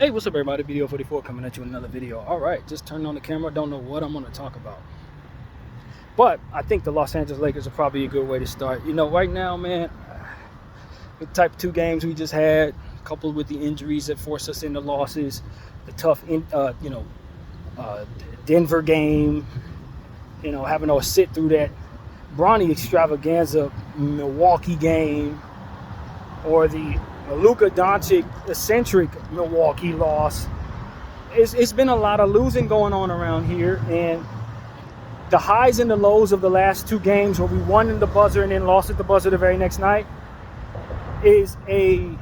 Hey, what's up everybody? Video 44 coming at you with another video. Alright, just turned on the camera, don't know what I'm going to talk about. But I think the Los Angeles Lakers are probably a good way to start. You know, right now, man, the type 2 games we just had, coupled with the injuries that forced us into losses, the tough, Denver game, having to sit through that Bronny extravaganza Milwaukee game, or the Luka Doncic eccentric Milwaukee loss. It's been a lot of losing going on around here, and the highs and the lows of the last 2 games where we won in the buzzer and then lost at the buzzer the very next night is I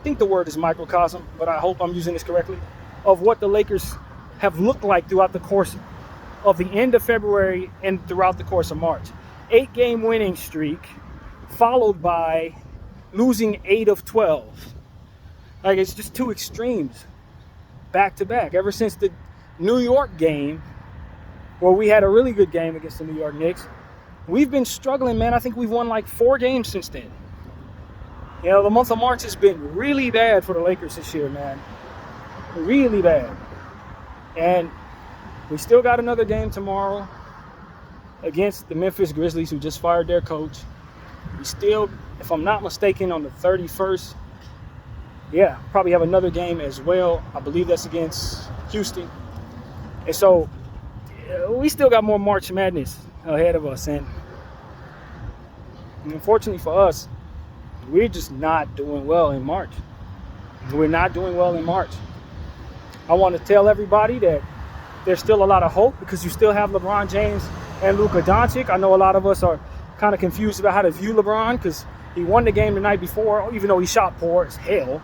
think the word is microcosm, but I hope I'm using this correctly, of what the Lakers have looked like throughout the course of the end of February and throughout the course of March. 8-game winning streak, followed by losing 8 of 12. Like, it's just 2 extremes back to back. Ever since the New York game, where we had a really good game against the New York Knicks, we've been struggling, man. I think we've won like 4 games since then. The month of March has been really bad for the Lakers this year, man. Really bad. And we still got another game tomorrow against the Memphis Grizzlies, who just fired their coach. We still, if I'm not mistaken, on the 31st, probably have another game as well. I believe that's against Houston. And so we still got more March Madness ahead of us. And unfortunately for us, we're just not doing well in March. We're not doing well in March. I want to tell everybody that there's still a lot of hope, because you still have LeBron James and Luka Doncic. I know a lot of us are kind of confused about how to view LeBron, because he won the game the night before, even though he shot poor as hell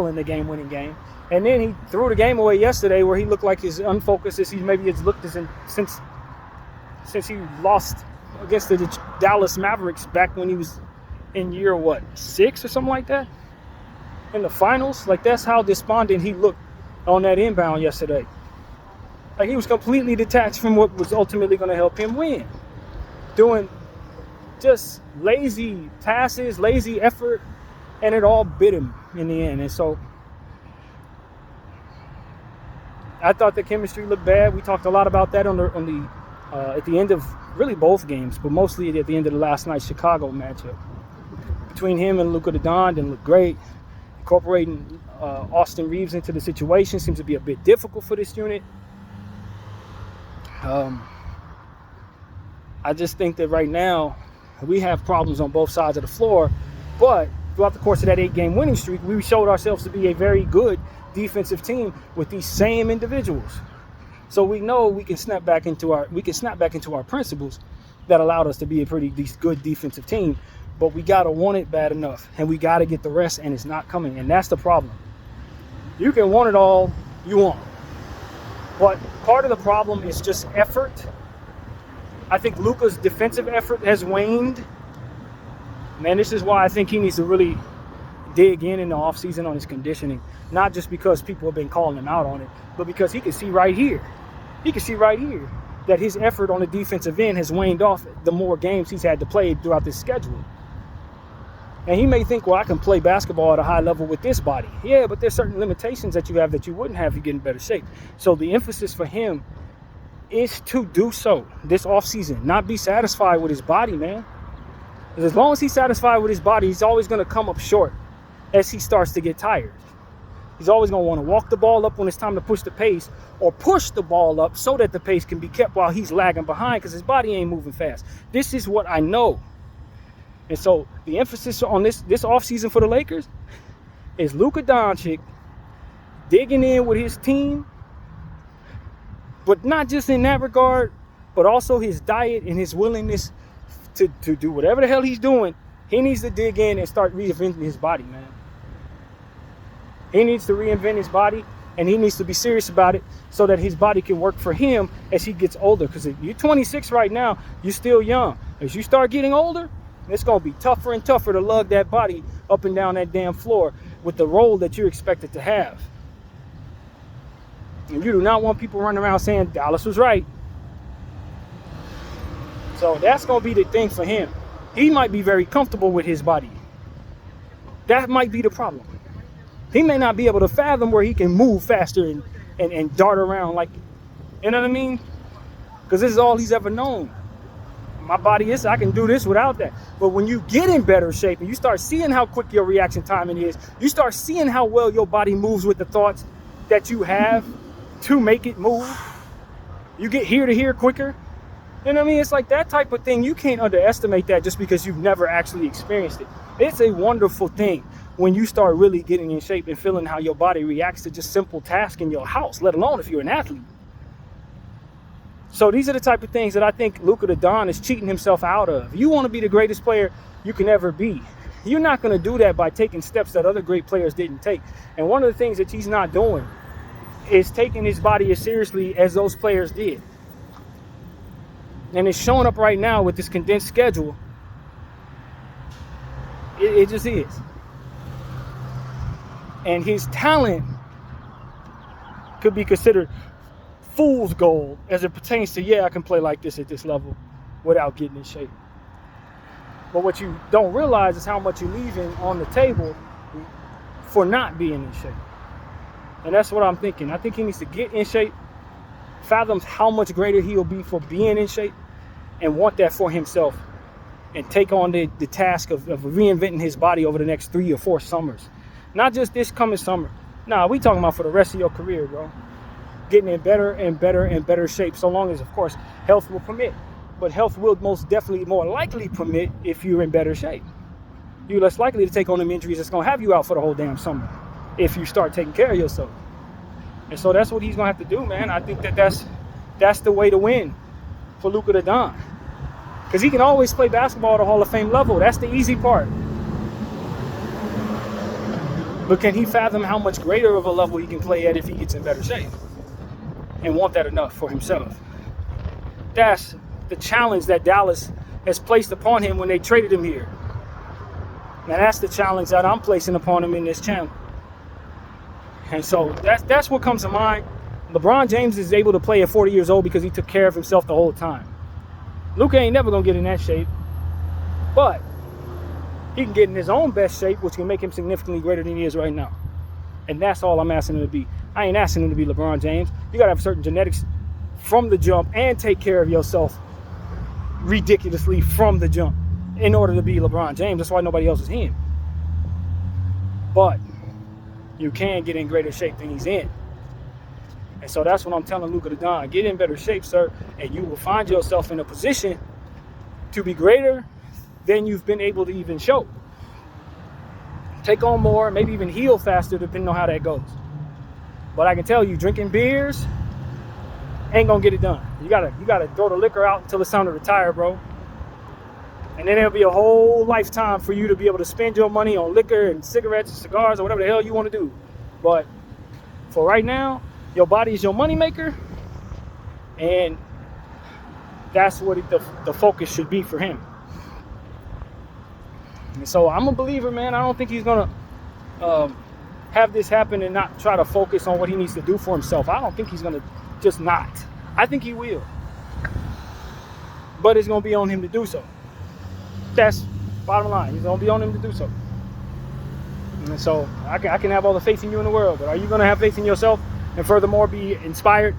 in the game-winning game. And then he threw the game away yesterday, where he looked like as unfocused as he maybe has looked since he lost against the Dallas Mavericks back when he was in year 6 or something like that in the finals. Like, that's how despondent he looked on that inbound yesterday. Like, he was completely detached from what was ultimately going to help him win, doing just lazy passes, lazy effort, and it all bit him in the end. And so I thought the chemistry looked bad. We talked a lot about that at the end of really both games, but mostly at the end of the last night's Chicago matchup between him and Luka. Didn't look great. Incorporating Austin Reeves into the situation seems to be a bit difficult for this unit. I just think that right now we have problems on both sides of the floor, but throughout the course of that 8-game winning streak, we showed ourselves to be a very good defensive team with these same individuals. So we know we can snap back into our principles that allowed us to be a pretty good defensive team, but we gotta want it bad enough, and we gotta get the rest, and it's not coming, and that's the problem. You can want it all you want, but part of the problem is just effort. I think Luka's defensive effort has waned. Man, this is why I think he needs to really dig in the offseason on his conditioning. Not just because people have been calling him out on it, but because he can see right here. He can see right here that his effort on the defensive end has waned off the more games he's had to play throughout this schedule. And he may think, well, I can play basketball at a high level with this body. Yeah, but there's certain limitations that you have that you wouldn't have if you get in better shape. So the emphasis for him is to do so this offseason, not be satisfied with his body, man. Because as long as he's satisfied with his body, he's always going to come up short as he starts to get tired. He's always going to want to walk the ball up when it's time to push the pace, or push the ball up so that the pace can be kept while he's lagging behind, because his body ain't moving fast. This is what I know. And so the emphasis on this offseason for the Lakers is Luka Doncic digging in with his team, but not just in that regard, but also his diet and his willingness to do whatever the hell he's doing. He needs to dig in and start reinventing his body, man. He needs to reinvent his body, and he needs to be serious about it so that his body can work for him as he gets older. Because if you're 26 right now, you're still young. As you start getting older, it's going to be tougher and tougher to lug that body up and down that damn floor with the role that you're expected to have. And you do not want people running around saying Dallas was right. So that's going to be the thing for him. He might be very comfortable with his body. That might be the problem. He may not be able to fathom where he can move faster and dart around like, you know what I mean? Because this is all he's ever known. My body is, I can do this without that. But when you get in better shape and you start seeing how quick your reaction timing is, you start seeing how well your body moves with the thoughts that you have to make it move. You get here to here quicker. You know what I mean? It's like that type of thing. You can't underestimate that just because you've never actually experienced it. It's a wonderful thing when you start really getting in shape and feeling how your body reacts to just simple tasks in your house, let alone if you're an athlete. So these are the type of things that I think Luka the Don is cheating himself out of. You want to be the greatest player you can ever be. You're not going to do that by taking steps that other great players didn't take. And one of the things that he's not doing is taking his body as seriously as those players did. And it's showing up right now with this condensed schedule. It just is. And his talent could be considered fool's gold as it pertains to, yeah, I can play like this at this level without getting in shape. But what you don't realize is how much you're leaving on the table for not being in shape. And that's what I'm thinking. I think he needs to get in shape, fathoms how much greater he'll be for being in shape, and want that for himself, and take on the task of reinventing his body over the next 3 or 4 summers. Not just this coming summer. Nah, we talking about for the rest of your career, bro. Getting in better and better and better shape, so long as, of course, health will permit. But health will most definitely more likely permit if you're in better shape. You're less likely to take on them injuries that's going to have you out for the whole damn summer if you start taking care of yourself. And so that's what he's going to have to do, man. I think that's the way to win for Luka the Don. Because he can always play basketball at a Hall of Fame level. That's the easy part. But can he fathom how much greater of a level he can play at if he gets in better shape? And want that enough for himself? That's the challenge that Dallas has placed upon him when they traded him here. Now that's the challenge that I'm placing upon him in this channel. And so that's what comes to mind. LeBron James is able to play at 40 years old because he took care of himself the whole time. Luka ain't never going to get in that shape. But he can get in his own best shape, which can make him significantly greater than he is right now. And that's all I'm asking him to be. I ain't asking him to be LeBron James. You got to have certain genetics from the jump and take care of yourself ridiculously from the jump in order to be LeBron James. That's why nobody else is him. But you can get in greater shape than he's in. And so that's what I'm telling Luka the Don. Get in better shape, sir, and you will find yourself in a position to be greater than you've been able to even show. Take on more, maybe even heal faster, depending on how that goes. But I can tell you, drinking beers ain't gonna get it done. You gotta throw the liquor out until it's time to retire, bro. And then there'll be a whole lifetime for you to be able to spend your money on liquor and cigarettes and cigars or whatever the hell you want to do. But for right now, your body is your moneymaker, and that's what the focus should be for him. And so I'm a believer, man. I don't think he's gonna have this happen and not try to focus on what he needs to do for himself. I don't think he's gonna just not. I think he will, but it's gonna be on him to do so. That's bottom line. It's gonna be on him to do so. And so I can have all the faith in you in the world, but are you gonna have faith in yourself and furthermore be inspired?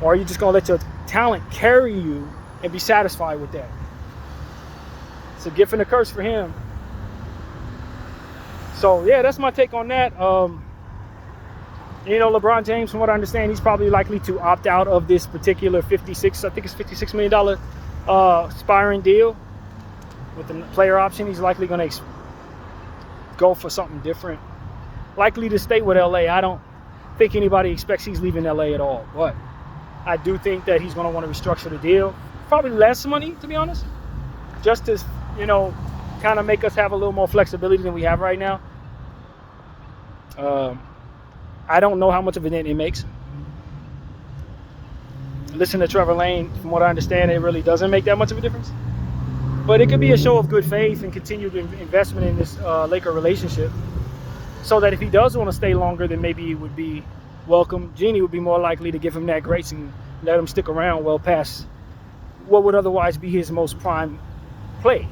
Or are you just gonna let your talent carry you and be satisfied with that? It's a gift and a curse for him. So yeah, that's my take on that. LeBron James, from what I understand, he's probably likely to opt out of this particular $56 million expiring deal with the player option. He's likely going to go for something different. Likely to stay with LA. I don't think anybody expects he's leaving LA at all, but I do think that he's going to want to restructure the deal. Probably less money, to be honest, just to, kind of make us have a little more flexibility than we have right now. I don't know how much of a dent it makes. Listen to Trevor Lane, from what I understand, it really doesn't make that much of a difference. But it could be a show of good faith and continued investment in this Laker relationship, so that if he does want to stay longer, then maybe it would be welcome. Jeanie would be more likely to give him that grace and let him stick around well past what would otherwise be his most prime play.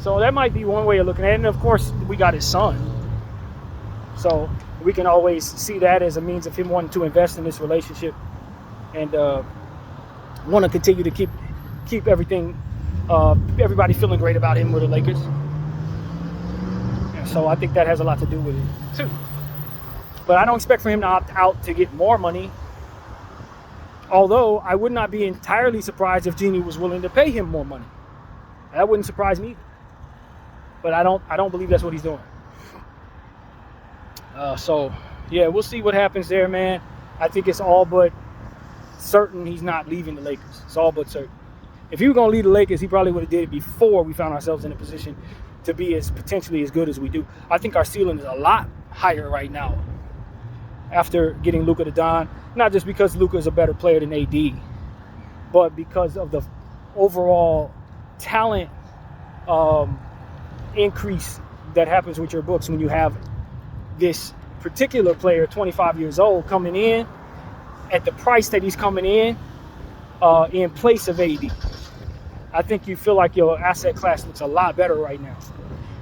So that might be one way of looking at it. And of course, we got his son. So we can always see that as a means of him wanting to invest in this relationship and want to continue to keep everything, everybody feeling great about him with the Lakers. And so I think that has a lot to do with it too. But I don't expect for him to opt out to get more money. Although I would not be entirely surprised if Jeanie was willing to pay him more money. That wouldn't surprise me either. But I don't believe that's what he's doing. So yeah, we'll see what happens there, man. I think it's all but certain he's not leaving the Lakers. It's all but certain. If he was gonna leave the Lakers, he probably would have did it before we found ourselves in a position to be as potentially as good as we do. I think our ceiling is a lot higher right now after getting Luka to Don. Not just because Luka is a better player than AD, but because of the overall talent increase that happens with your books when you have this particular player, 25 years old, coming in at the price that he's coming in place of AD. I think you feel like your asset class looks a lot better right now.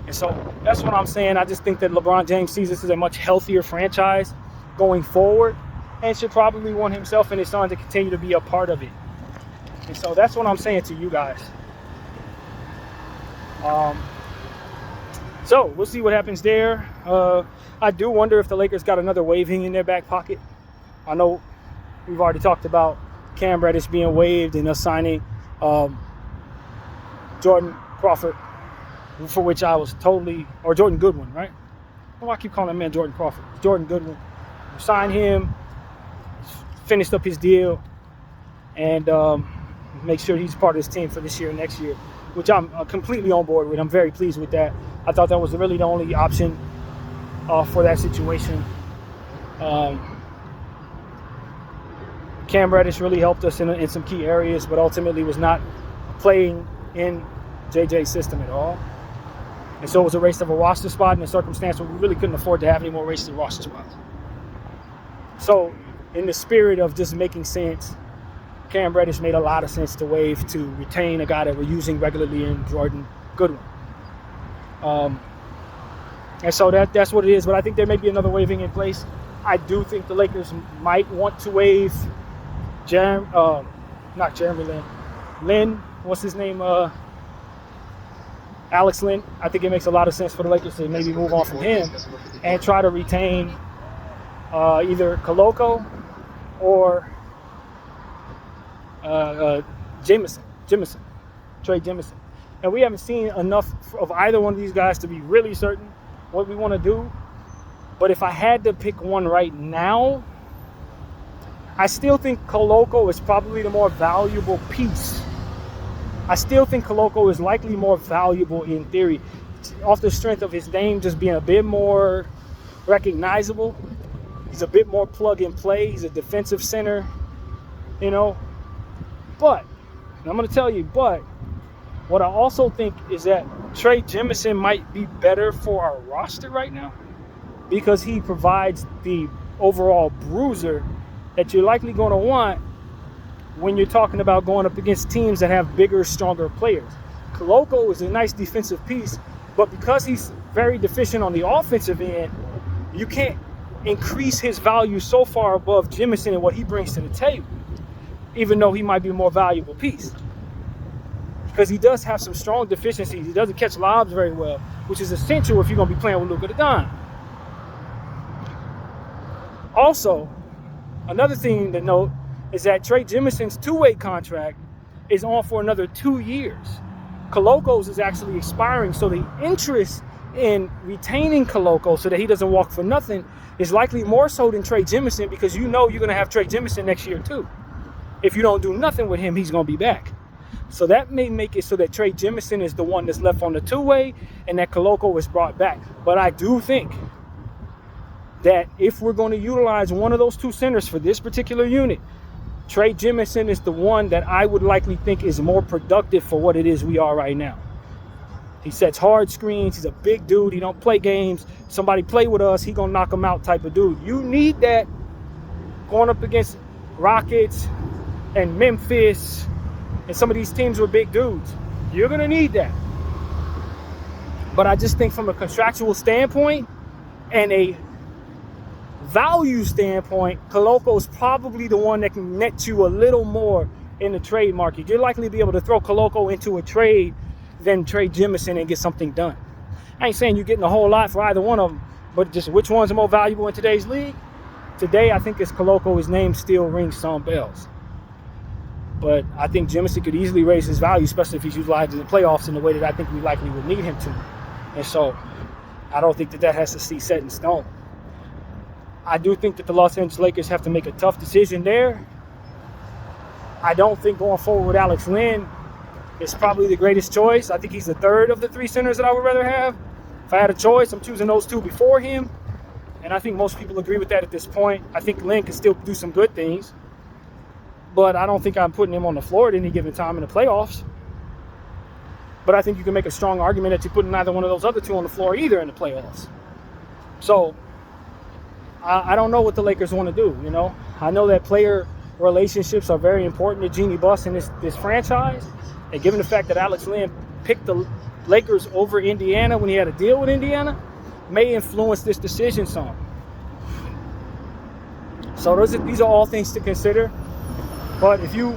And so that's what I'm saying. I just think that LeBron James sees this as a much healthier franchise going forward and should probably want himself and his son to continue to be a part of it. And so that's what I'm saying to you guys. So we'll see what happens there. I do wonder if the Lakers got another waiving in their back pocket. I know we've already talked about Cam Reddish being waived and us signing Jordan Crawford, for which I was totally, or Jordan Goodwin, right? Well, I keep calling that man Jordan Crawford. Jordan Goodwin. We signed him, finished up his deal, and make sure he's part of this team for this year and next year, which I'm completely on board with. I'm very pleased with that. I thought that was really the only option for that situation. Cam Reddish really helped us in some key areas, but ultimately was not playing in JJ's system at all. And so it was a waste of a roster spot in a circumstance where we really couldn't afford to have any more wasted roster spots. So in the spirit of just making sense, Cam Reddish made a lot of sense to waive to retain a guy that we're using regularly in Jordan Goodwin. And so that's what it is. But I think there may be another waiving in place. I do think the Lakers might want to waive not Jeremy Lin. Lin, what's his name? Alex Lin. I think it makes a lot of sense for the Lakers to maybe move on from him and try to retain either Koloko or Trey Jemison. And we haven't seen enough of either one of these guys to be really certain what we want to do. But if I had to pick one right now, I still think Koloko is probably the more valuable piece. I still think Koloko is likely more valuable in theory, off the strength of his name just being a bit more recognizable. He's a bit more plug and play. He's a defensive center, you know. But, and I'm going to tell you, but what I also think is that Trey Jemison might be better for our roster right now because he provides the overall bruiser that you're likely going to want when you're talking about going up against teams that have bigger, stronger players. Koloko is a nice defensive piece, but because he's very deficient on the offensive end, you can't increase his value so far above Jemison and what he brings to the table, even though he might be a more valuable piece. Because he does have some strong deficiencies. He doesn't catch lobs very well, which is essential if you're going to be playing with Luka to Don. Also, another thing to note is that Trey Jemison's two-way contract is on for another 2 years. Koloko's is actually expiring, so the interest in retaining Koloko so that he doesn't walk for nothing is likely more so than Trey Jemison, because you know you're going to have Trey Jemison next year too. If you don't do nothing with him, he's going to be back. So that may make it so that Trey Jemison is the one that's left on the two-way and that Koloko is brought back. But I do think that if we're going to utilize one of those two centers for this particular unit, Trey Jemison is the one that I would likely think is more productive for what it is we are right now. He sets hard screens. He's a big dude. He don't play games. Somebody play with us, he gonna knock him out type of dude. You need that going up against Rockets and Memphis and some of these teams with big dudes. You're gonna need that. But I just think from a contractual standpoint and a value standpoint, Koloko's probably the one that can net you a little more in the trade market. You're likely to be able to throw Koloko into a trade than trade Jemison and get something done. I ain't saying you're getting a whole lot for either one of them, but just which one's the more valuable in today's league? Today, I think it's Koloko. His name still rings some bells. But I think Jemison could easily raise his value, especially if he's utilized in the playoffs in the way that I think we likely would need him to. And so I don't think that has to be set in stone. I do think that the Los Angeles Lakers have to make a tough decision there. I don't think going forward with Alex Len is probably the greatest choice. I think he's the third of the three centers that I would rather have. If I had a choice, I'm choosing those two before him. And I think most people agree with that at this point. I think Len can still do some good things. But I don't think I'm putting him on the floor at any given time in the playoffs. But I think you can make a strong argument that you're putting neither one of those other two on the floor either in the playoffs. So I don't know what the Lakers want to do, you know. I know that player relationships are very important to Jeanie Buss and this franchise. And given the fact that Alex Len picked the Lakers over Indiana when he had a deal with Indiana, may influence this decision some. So these are all things to consider. But if you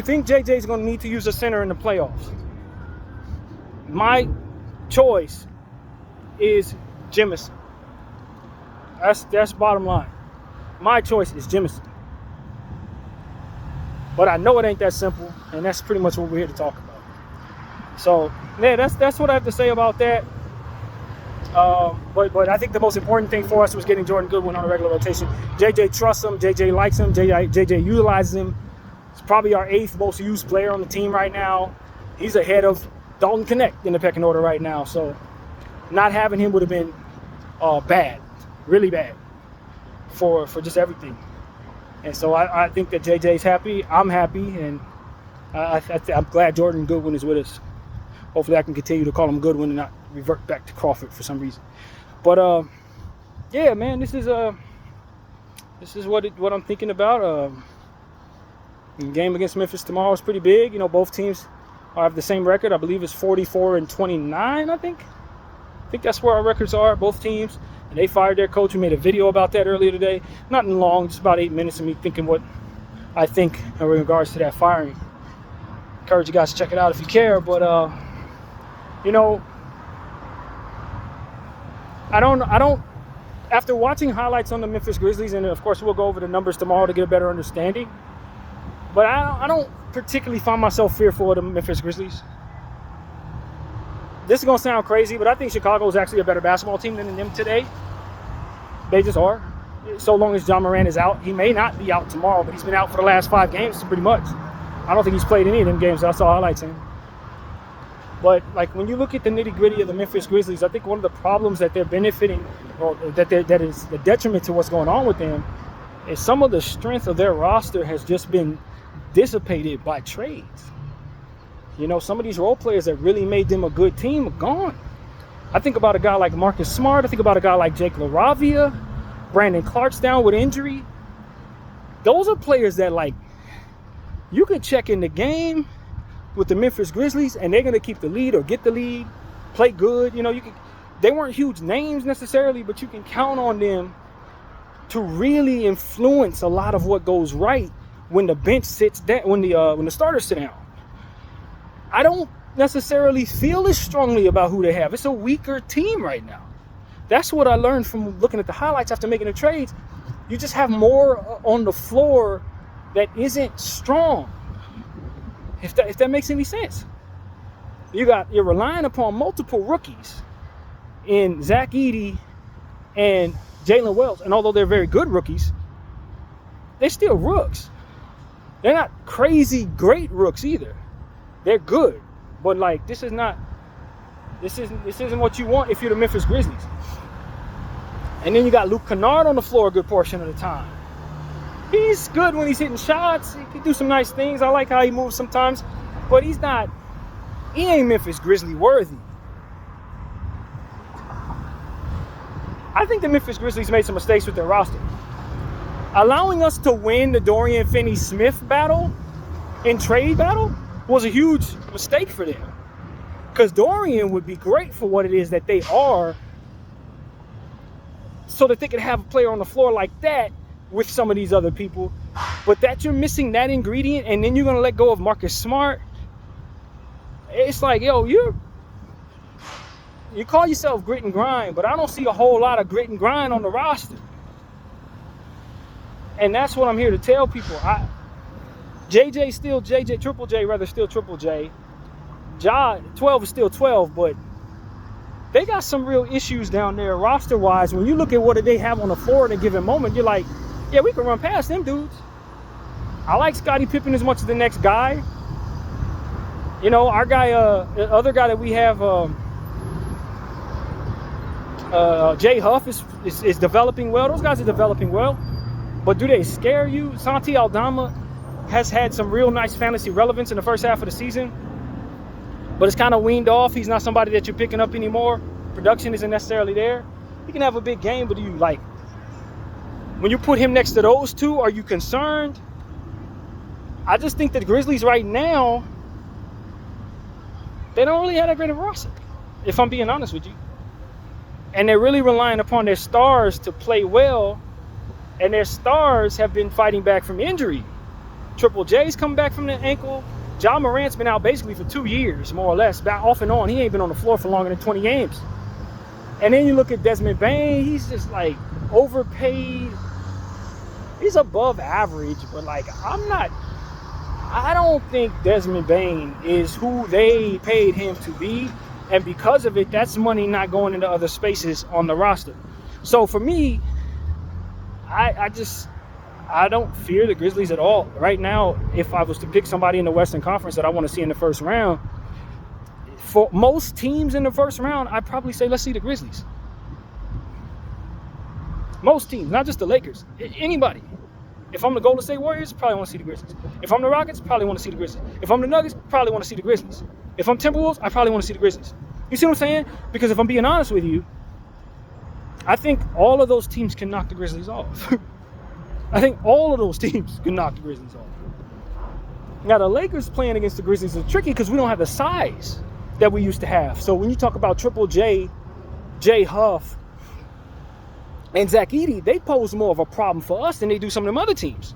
think JJ is going to need to use a center in the playoffs, my choice is Jemison. That's bottom line. My choice is Jemison. But I know it ain't that simple, and that's pretty much what we're here to talk about. So, yeah, that's what I have to say about that. But I think the most important thing for us was getting Jordan Goodwin on a regular rotation. JJ trusts him. JJ likes him. JJ utilizes him. He's probably our 8th most used player on the team right now. He's ahead of Dalton Knecht in the pecking order right now. So not having him would have been bad, really bad for just everything. And so I think that JJ's happy. I'm happy, and I'm glad Jordan Goodwin is with us. Hopefully I can continue to call him Goodwin and not revert back to Crawford for some reason. But yeah, man, this is what I'm thinking about. The game against Memphis tomorrow is pretty big. You know, both teams have the same record. I believe it's 44-29. I think that's where our records are. Both teams. And they fired their coach. We made a video about that earlier today. Nothing long, just about 8 minutes of me thinking what I think in regards to that firing. Encourage you guys to check it out if you care. But you know, I don't. After watching highlights on the Memphis Grizzlies, and of course we'll go over the numbers tomorrow to get a better understanding. But I don't particularly find myself fearful of the Memphis Grizzlies. This is going to sound crazy, but I think Chicago is actually a better basketball team than them today. They just are. So long as John Morant is out. He may not be out tomorrow, but he's been out for the last 5 games pretty much. I don't think he's played any of them games that I saw highlights in. But like when you look at the nitty-gritty of the Memphis Grizzlies, I think one of the problems that they're benefiting, or that is the detriment to what's going on with them, is some of the strength of their roster has just been dissipated by trades. You know, some of these role players that really made them a good team are gone. I think about a guy like Marcus Smart. I think about a guy like Jake LaRavia. Brandon Clark's down with injury. Those are players that, like, you could check in the game with the Memphis Grizzlies and they're going to keep the lead or get the lead, play good. You know, they weren't huge names necessarily, but you can count on them to really influence a lot of what goes right when the bench sits down, when the starters sit down. I don't necessarily feel as strongly about who they have. It's a weaker team right now. That's what I learned from looking at the highlights after making the trades. You just have more on the floor that isn't strong. If that makes any sense. You're relying upon multiple rookies in Zach Edey and Jalen Wells. And although they're very good rookies, they're still rooks. They're not crazy great rooks either. They're good, but like this isn't what you want if you're the Memphis Grizzlies. And then you got Luke Kennard on the floor a good portion of the time. He's good when he's hitting shots. He can do some nice things. I like how he moves sometimes, but he ain't Memphis Grizzly worthy. I think the Memphis Grizzlies made some mistakes with their roster. Allowing us to win the Dorian Finney-Smith battle in trade battle was a huge mistake for them. Because Dorian would be great for what it is that they are, so that they could have a player on the floor like that with some of these other people. But that you're missing that ingredient, and then you're going to let go of Marcus Smart. It's like, yo, you call yourself grit and grind, but I don't see a whole lot of grit and grind on the roster. And that's what I'm here to tell people. Triple J, still Triple J. Ja, 12 is still 12, but they got some real issues down there roster-wise. When you look at what they have on the floor at a given moment, you're like, yeah, we can run past them dudes. I like Scottie Pippen as much as the next guy. You know, our guy, the other guy that we have, Jay Huff is developing well. Those guys are developing well. But do they scare you? Santi Aldama has had some real nice fantasy relevance in the first half of the season. But it's kind of weaned off. He's not somebody that you're picking up anymore. Production isn't necessarily there. He can have a big game, but do you like, when you put him next to those two, are you concerned? I just think that the Grizzlies right now, they don't really have that great of a roster, if I'm being honest with you. And they're really relying upon their stars to play well, and their stars have been fighting back from injury. Triple J's coming back from the ankle. Ja Morant's been out basically for 2 years, more or less, back off and on. He ain't been on the floor for longer than 20 games. And then you look at Desmond Bane, he's just like overpaid. He's above average, but like I don't think Desmond Bane is who they paid him to be. And because of it, that's money not going into other spaces on the roster. So for me, I don't fear the Grizzlies at all. Right now, if I was to pick somebody in the Western Conference that I want to see in the first round, for most teams in the first round, I'd probably say let's see the Grizzlies. Most teams, not just the Lakers. Anybody. If I'm the Golden State Warriors, probably want to see the Grizzlies. If I'm the Rockets, probably want to see the Grizzlies. If I'm the Nuggets, probably want to see the Grizzlies. If I'm Timberwolves, I probably want to see the Grizzlies. You see what I'm saying? Because if I'm being honest with you, I think all of those teams can knock the Grizzlies off. I think all of those teams can knock the Grizzlies off. Now, the Lakers playing against the Grizzlies is tricky because we don't have the size that we used to have. So when you talk about Triple J, Jay Huff, and Zach Edey, they pose more of a problem for us than they do some of them other teams.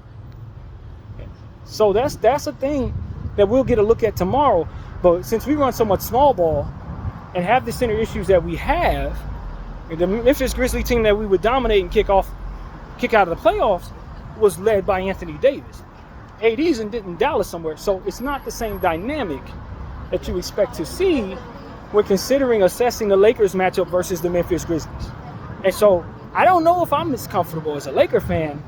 So that's a thing that we'll get a look at tomorrow. But since we run so much small ball and have the center issues that we have, the Memphis Grizzlies team that we would dominate and kick out of the playoffs was led by Anthony Davis. AD's in Dallas somewhere, so it's not the same dynamic that you expect to see when considering assessing the Lakers matchup versus the Memphis Grizzlies. And so I don't know if I'm as comfortable as a Laker fan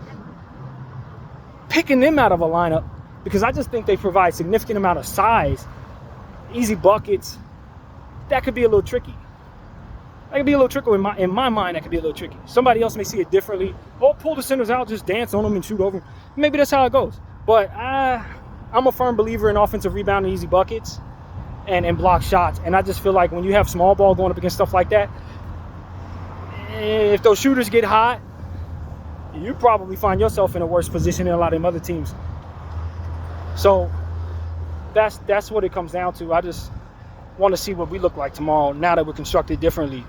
picking them out of a lineup, because I just think they provide significant amount of size, easy buckets. That could be a little tricky. That could be a little tricky in my mind. That could be a little tricky. Somebody else may see it differently. Oh, pull the centers out, just dance on them and shoot over them. Maybe that's how it goes. But I'm a firm believer in offensive rebounding, easy buckets, and block shots. And I just feel like when you have small ball going up against stuff like that, if those shooters get hot, you probably find yourself in a worse position than a lot of them other teams. So that's what it comes down to. I just want to see what we look like tomorrow now that we're constructed differently.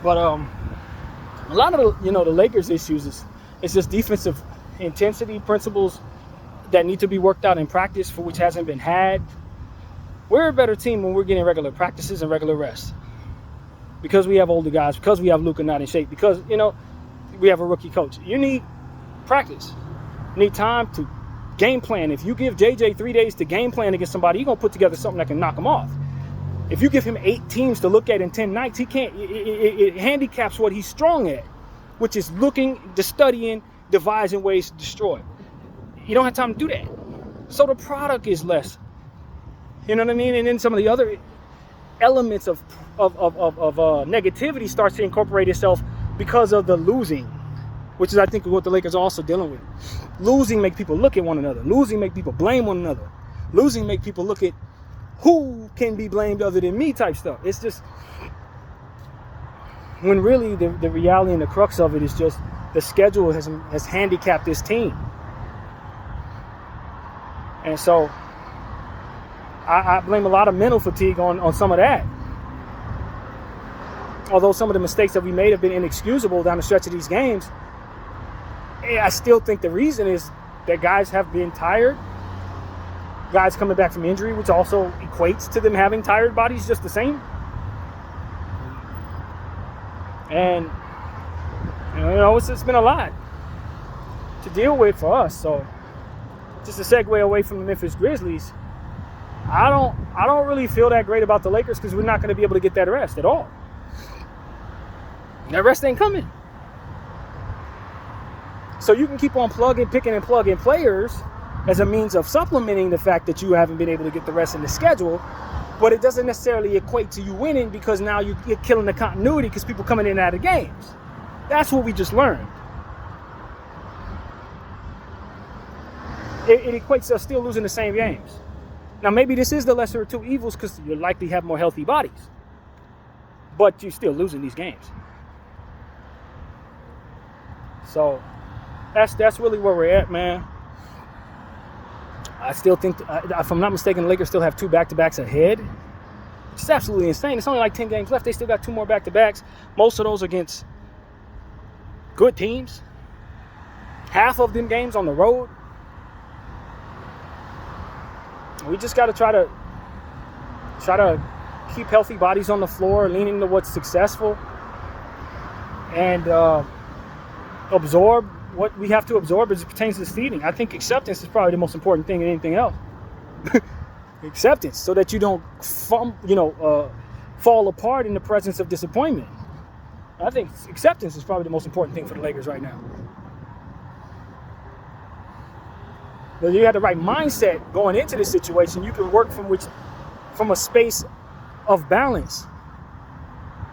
But a lot of the Lakers issues it's just defensive intensity principles that need to be worked out in practice, for which hasn't been had. We're a better team when we're getting regular practices and regular rest, because we have older guys, because we have Luka not in shape, because we have a rookie coach. You need practice. You need time to game plan. If you give JJ 3 days to game plan against somebody, you're going to put together something that can knock him off. If you give him 8 teams to look at in 10 nights, he can't. It handicaps what he's strong at, which is looking, studying, devising ways to destroy. You don't have time to do that. So the product is less. You know what I mean? And then some of the other elements of negativity starts to incorporate itself because of the losing, which is, I think, what the Lakers are also dealing with. Losing make people look at one another. Losing make people blame one another. Losing make people look at who can be blamed other than me type stuff. It's just, when really the reality and the crux of it is just the schedule has handicapped this team. And so I blame a lot of mental fatigue on some of that. Although some of the mistakes that we made have been inexcusable down the stretch of these games, I still think the reason is that guys have been tired. Guys coming back from injury, which also equates to them having tired bodies just the same. And, it's been a lot to deal with for us. So, just a segue away from the Memphis Grizzlies, I don't really feel that great about the Lakers because we're not going to be able to get that rest at all. That rest ain't coming. So you can keep on picking and plugging players as a means of supplementing the fact that you haven't been able to get the rest in the schedule, but it doesn't necessarily equate to you winning because now you're killing the continuity because people coming in and out of games. That's what we just learned. It equates to us still losing the same games. Now, maybe this is the lesser of two evils because you likely have more healthy bodies, but you're still losing these games. So that's really where we're at, man. I still think, if I'm not mistaken, the Lakers still have 2 back-to-backs ahead, which is absolutely insane. It's only like 10 games left. They still got 2 more back-to-backs. Most of those against good teams. Half of them games on the road. We just got to try to keep healthy bodies on the floor, lean into what's successful, and absorb what we have to absorb as it pertains to the seeding. I think acceptance is probably the most important thing than anything else. Acceptance, so that you don't fall apart in the presence of disappointment. I think acceptance is probably the most important thing for the Lakers right now. But you have the right mindset going into this situation. You can work from a space of balance.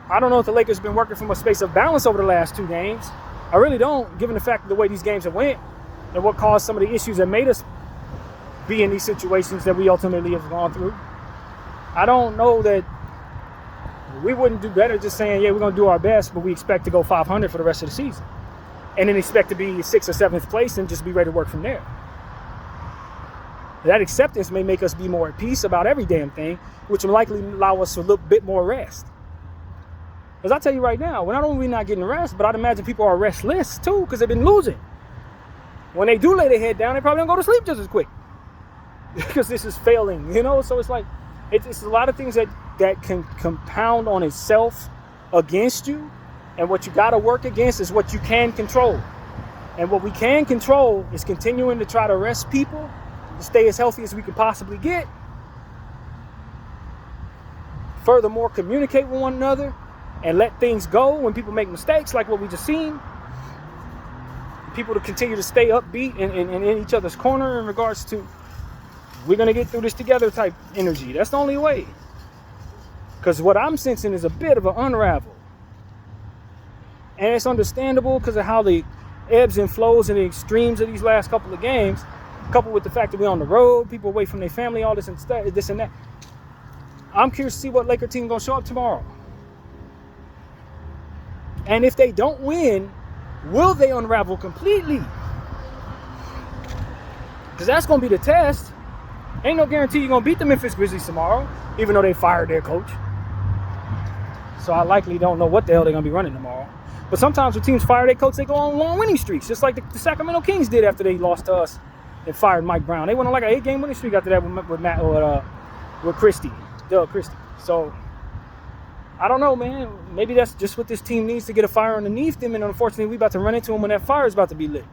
I don't know if the Lakers have been working from a space of balance over the last 2 games. I really don't, given the fact of the way these games have went and what caused some of the issues that made us be in these situations that we ultimately have gone through. I don't know that we wouldn't do better just saying, yeah, we're going to do our best, but we expect to go 500 for the rest of the season. And then expect to be 6th or 7th place and just be ready to work from there. That acceptance may make us be more at peace about every damn thing, which will likely allow us a little bit more rest. Because I tell you right now, not only are we not getting rest, but I'd imagine people are restless too because they've been losing. When they do lay their head down, they probably don't go to sleep just as quick because this is failing, So it's like, it's a lot of things that can compound on itself against you. And what you got to work against is what you can control. And what we can control is continuing to try to rest people, to stay as healthy as we can possibly get. Furthermore, communicate with one another and let things go when people make mistakes like what we just seen. People to continue to stay upbeat and in each other's corner in regards to we're going to get through this together type energy. That's the only way. Because what I'm sensing is a bit of an unravel. And it's understandable because of how the ebbs and flows and the extremes of these last couple of games, coupled with the fact that we're on the road, people away from their family, all this and that. I'm curious to see what Laker team going to show up tomorrow. And if they don't win, will they unravel completely? Because that's going to be the test. Ain't no guarantee you're going to beat the Memphis Grizzlies tomorrow, even though they fired their coach. So I likely don't know what the hell they're going to be running tomorrow. But sometimes when teams fire their coach, they go on long winning streaks, just like the Sacramento Kings did after they lost to us and fired Mike Brown. They went on like an 8-game winning streak after that with Doug Christie. So I don't know, man. Maybe that's just what this team needs to get a fire underneath them, and unfortunately, we about to run into them when that fire is about to be lit.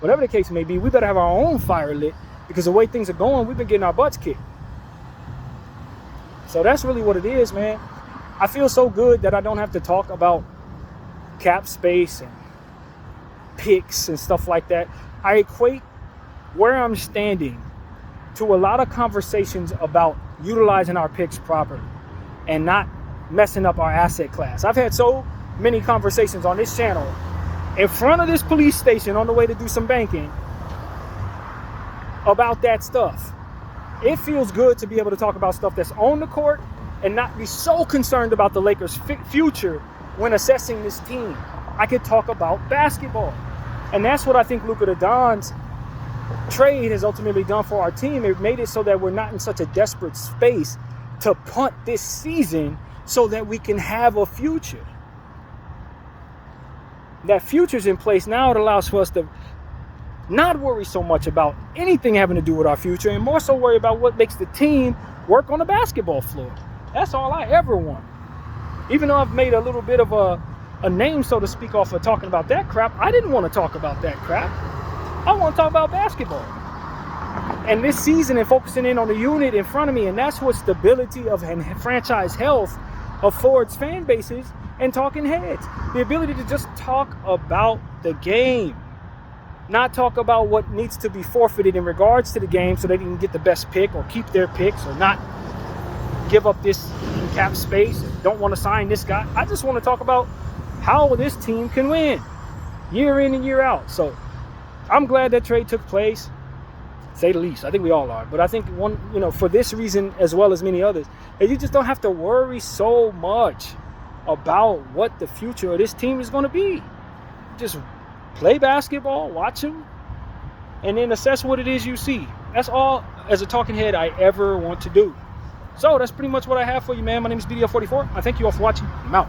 Whatever the case may be, we better have our own fire lit because the way things are going, we've been getting our butts kicked. So that's really what it is, man. I feel so good that I don't have to talk about cap space and picks and stuff like that. I equate where I'm standing to a lot of conversations about utilizing our picks properly and not messing up our asset class. I've had so many conversations on this channel in front of this police station on the way to do some banking about that stuff. It feels good to be able to talk about stuff that's on the court and not be so concerned about the Lakers' future when assessing this team. I could talk about basketball. And that's what I think Luka the Don's trade has ultimately done for our team, it made it so that we're not in such a desperate space to punt this season so that we can have a future. That future's in place now. It allows for us to not worry so much about anything having to do with our future and more so worry about what makes the team work on the basketball floor. That's all I ever want. Even though I've made a little bit of a name, so to speak, off of talking about that crap, I didn't want to talk about that crap. I want to talk about basketball. And this season and focusing in on the unit in front of me, and that's what stability of and franchise health affords fan bases and talking heads. The ability to just talk about the game. Not talk about what needs to be forfeited in regards to the game so they can get the best pick or keep their picks or not give up this cap space and don't want to sign this guy. I just want to talk about how this team can win year in and year out. So I'm glad that trade took place, say the least. I think we all are. But I think for this reason as well as many others, that you just don't have to worry so much about what the future of this team is going to be. Just play basketball, watch them, and then assess what it is you see. That's all, as a talking head, I ever want to do. So that's pretty much what I have for you, man. My name is BDL44. I thank you all for watching. I'm out.